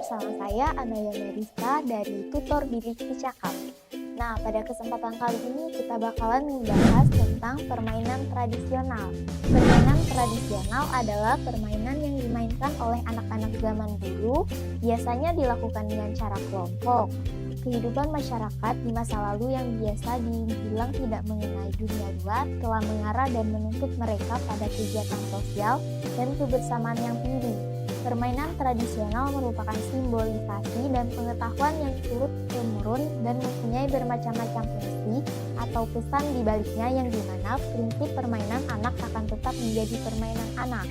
bersama saya Anaya Marista dari Tutor Bidik Cakap. Nah, pada kesempatan kali ini kita bakalan membahas tentang permainan tradisional. Permainan tradisional adalah permainan yang dimainkan oleh anak-anak zaman dulu, biasanya dilakukan dengan cara kelompok. Kehidupan masyarakat di masa lalu yang biasa dibilang tidak mengenai dunia luar telah mengarah dan menuntut mereka pada kegiatan sosial dan kebersamaan yang tinggi. Permainan tradisional merupakan simbolisasi dan pengetahuan yang turut-temurun dan mempunyai bermacam-macam fungsi atau pesan di baliknya yang dimana prinsip permainan anak akan tetap menjadi permainan anak.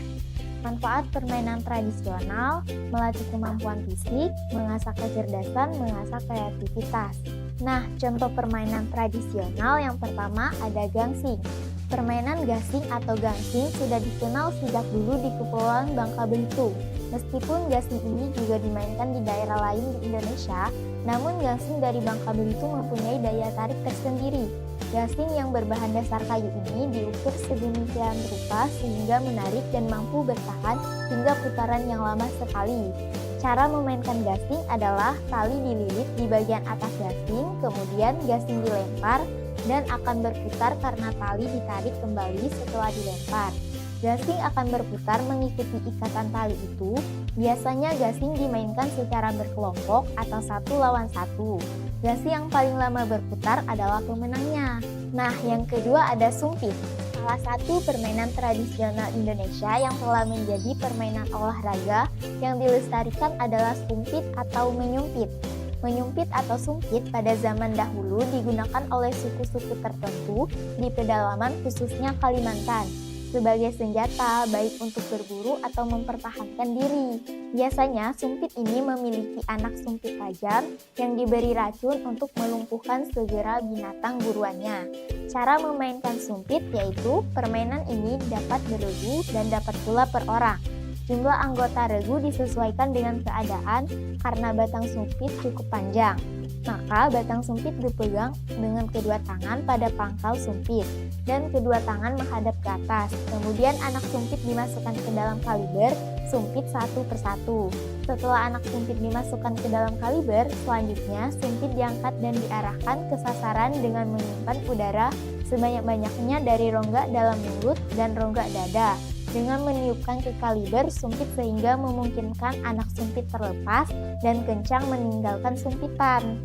Manfaat permainan tradisional, melatih kemampuan fisik, mengasah kecerdasan, mengasah kreativitas. Nah, contoh permainan tradisional yang pertama ada gangsing. Permainan gasing atau gangsing sudah dikenal sejak dulu di Kepulauan Bangka Belitung. Meskipun gasing ini juga dimainkan di daerah lain di Indonesia, namun gasing dari Bangka Belitung mempunyai daya tarik tersendiri. Gasing yang berbahan dasar kayu ini diukur sedemikian rupa sehingga menarik dan mampu bertahan hingga putaran yang lama sekali. Cara memainkan gasing adalah tali dililit di bagian atas gasing, kemudian gasing dilempar dan akan berputar karena tali ditarik kembali setelah dilempar. Gasing akan berputar mengikuti ikatan tali itu. Biasanya gasing dimainkan secara berkelompok atau satu lawan satu. Gasing yang paling lama berputar adalah pemenangnya. Nah, yang kedua ada sumpit. Salah satu permainan tradisional Indonesia yang telah menjadi permainan olahraga yang dilestarikan adalah sumpit atau menyumpit. Menyumpit atau sumpit pada zaman dahulu digunakan oleh suku-suku tertentu di pedalaman khususnya Kalimantan sebagai senjata baik untuk berburu atau mempertahankan diri. Biasanya sumpit ini memiliki anak sumpit tajam yang diberi racun untuk melumpuhkan segera binatang buruannya. Cara memainkan sumpit yaitu permainan ini dapat beregu dan dapat pula per orang. Jumlah anggota regu disesuaikan dengan keadaan karena batang sumpit cukup panjang. Maka batang sumpit dipegang dengan kedua tangan pada pangkal sumpit dan kedua tangan menghadap ke atas. Kemudian anak sumpit dimasukkan ke dalam kaliber sumpit satu persatu. Setelah anak sumpit dimasukkan ke dalam kaliber, selanjutnya sumpit diangkat dan diarahkan ke sasaran dengan menyimpan udara sebanyak-banyaknya dari rongga dalam mulut dan rongga dada. Dengan meniupkan ke kaliber sumpit sehingga memungkinkan anak sumpit terlepas dan kencang meninggalkan sumpitan.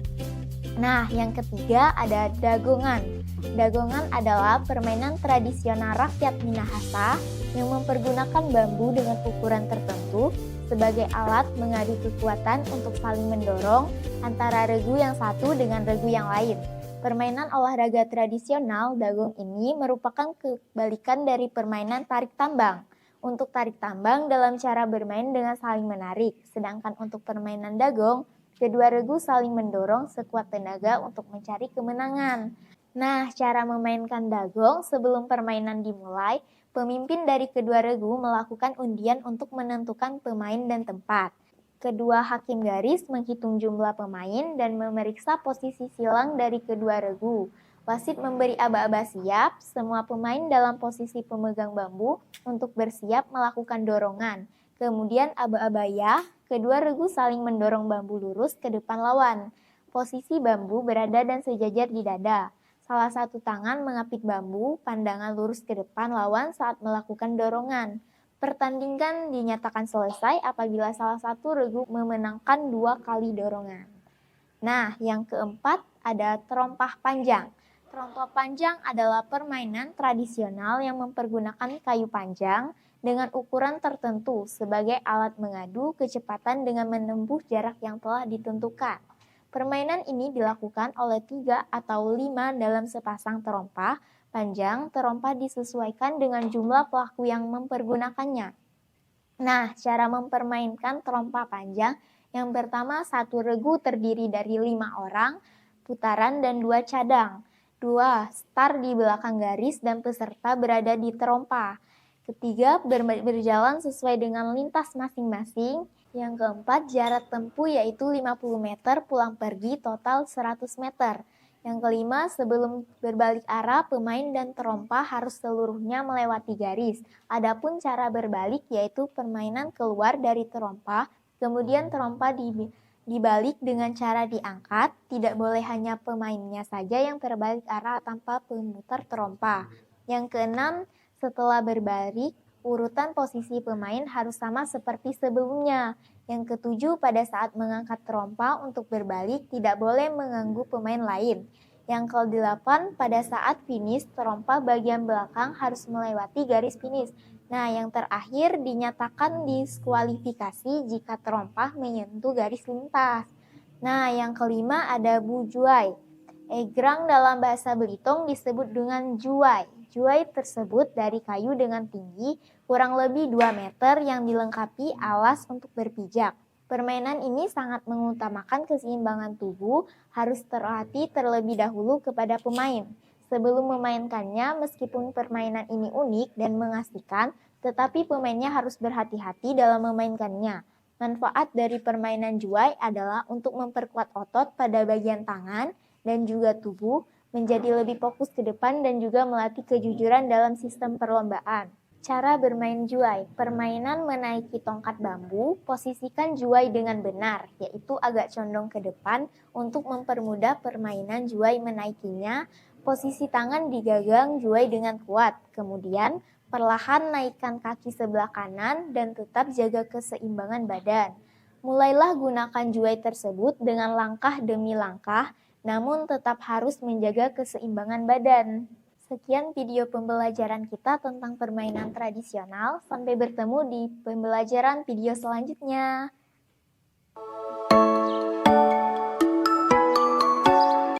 Nah, yang ketiga ada dagongan. Dagongan adalah permainan tradisional rakyat Minahasa yang mempergunakan bambu dengan ukuran tertentu sebagai alat mengadu kekuatan untuk saling mendorong antara regu yang satu dengan regu yang lain. Permainan olahraga tradisional dagong ini merupakan kebalikan dari permainan tarik tambang. Untuk tarik tambang dalam cara bermain dengan saling menarik, sedangkan untuk permainan dagong, kedua regu saling mendorong sekuat tenaga untuk mencari kemenangan. Nah, cara memainkan dagong sebelum permainan dimulai, pemimpin dari kedua regu melakukan undian untuk menentukan pemain dan tempat. Kedua hakim garis menghitung jumlah pemain dan memeriksa posisi silang dari kedua regu. Wasit memberi aba-aba siap, semua pemain dalam posisi pemegang bambu untuk bersiap melakukan dorongan. Kemudian aba-aba ya, kedua regu saling mendorong bambu lurus ke depan lawan. Posisi bambu berada dan sejajar di dada. Salah satu tangan mengapit bambu, pandangan lurus ke depan lawan saat melakukan dorongan. Pertandingan dinyatakan selesai apabila salah satu regu memenangkan 2 kali dorongan. Nah, yang keempat ada terompah panjang. Terompah panjang adalah permainan tradisional yang mempergunakan kayu panjang dengan ukuran tertentu sebagai alat mengadu kecepatan dengan menempuh jarak yang telah ditentukan. Permainan ini dilakukan oleh 3 atau 5 dalam sepasang terompah panjang. Terompah disesuaikan dengan jumlah pelaku yang mempergunakannya. Nah, cara mempermainkan terompah panjang yang pertama, satu regu terdiri dari 5 orang, putaran dan 2 cadang. 2. Start di belakang garis dan peserta berada di terompah. Ketiga, berjalan sesuai dengan lintas masing-masing. Yang keempat, jarak tempuh yaitu 50 meter, pulang pergi total 100 meter. Yang kelima, sebelum berbalik arah, pemain dan terompah harus seluruhnya melewati garis. Adapun cara berbalik yaitu permainan keluar dari terompah Kemudian trompa dibalik dengan cara diangkat, tidak boleh hanya pemainnya saja yang terbalik arah tanpa pemutar trompa. Yang keenam, setelah berbalik, urutan posisi pemain harus sama seperti sebelumnya. Yang ketujuh, pada saat mengangkat trompa untuk berbalik, tidak boleh mengganggu pemain lain. Yang ke-8, pada saat finish, trompa bagian belakang harus melewati garis finish. Nah, yang terakhir dinyatakan diskualifikasi jika trompa menyentuh garis lintas. Nah, yang kelima ada bujuai. Egrang dalam bahasa Belitung disebut dengan juai. Juai tersebut dari kayu dengan tinggi kurang lebih 2 meter yang dilengkapi alas untuk berpijak. Permainan ini sangat mengutamakan keseimbangan tubuh, harus terlatih terlebih dahulu kepada pemain. Sebelum memainkannya, meskipun permainan ini unik dan mengasihkan, tetapi pemainnya harus berhati-hati dalam memainkannya. Manfaat dari permainan juai adalah untuk memperkuat otot pada bagian tangan dan juga tubuh, menjadi lebih fokus ke depan dan juga melatih kejujuran dalam sistem perlombaan. Cara bermain juai, permainan menaiki tongkat bambu, posisikan juai dengan benar, yaitu agak condong ke depan untuk mempermudah permainan juai menaikinya. Posisi tangan digagang juai dengan kuat, kemudian perlahan naikkan kaki sebelah kanan dan tetap jaga keseimbangan badan. Mulailah gunakan juai tersebut dengan langkah demi langkah, namun tetap harus menjaga keseimbangan badan. Sekian video pembelajaran kita tentang permainan tradisional. Sampai bertemu di pembelajaran video selanjutnya.